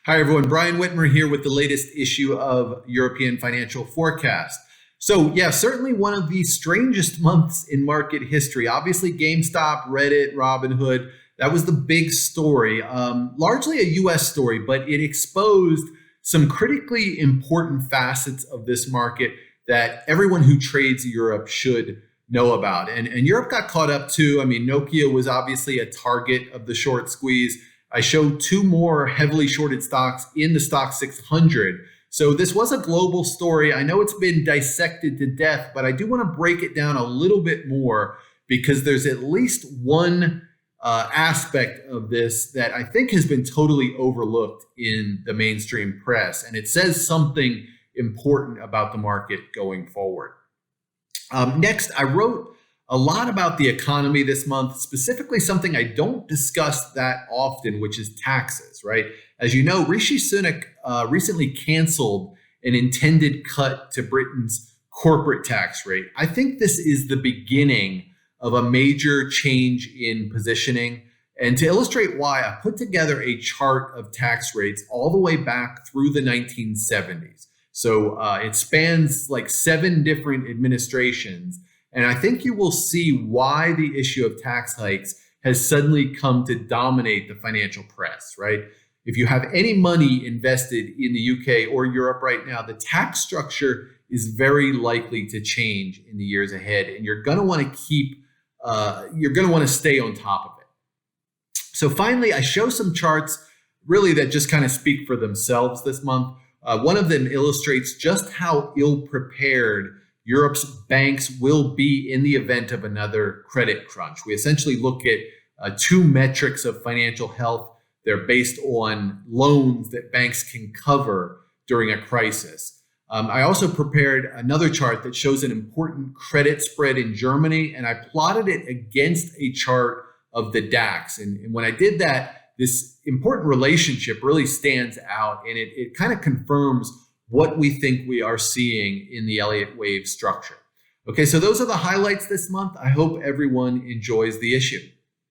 Hi, everyone. Brian Whitmer here with the latest issue of European Financial Forecast. So, yeah, certainly one of the strangest months in market history. Obviously, GameStop, Reddit, Robinhood, that was the big story, largely a US story, but it exposed some critically important facets of this market that everyone who trades Europe should know about. And Europe got caught up too. I mean, Nokia was obviously a target of the short squeeze. I showed two more heavily shorted stocks in the stock 600. So this was a global story. I know it's been dissected to death, but I do want to break it down a little bit more because there's at least one aspect of this that I think has been totally overlooked in the mainstream press. And it says something important about the market going forward. Next, I wrote a lot about the economy this month, specifically something I don't discuss that often, which is taxes, right? As you know, Rishi Sunak recently canceled an intended cut to Britain's corporate tax rate. I think this is the beginning of a major change in positioning. And to illustrate why, I put together a chart of tax rates all the way back through the 1970s. So it spans like 7 different administrations. And I think you will see why the issue of tax hikes has suddenly come to dominate the financial press, right? If you have any money invested in the UK or Europe right now, the tax structure is very likely to change in the years ahead. And you're going to want to stay on top of it. So finally, I show some charts really that just kind of speak for themselves this month. One of them illustrates just how ill-prepared Europe's banks will be in the event of another credit crunch. We essentially look at 2 metrics of financial health. They're based on loans that banks can cover during a crisis. I also prepared another chart that shows an important credit spread in Germany, and I plotted it against a chart of the DAX. And when I did that, this important relationship really stands out, and it kind of confirms what we think we are seeing in the Elliott wave structure. Okay, so those are the highlights this month. I hope everyone enjoys the issue.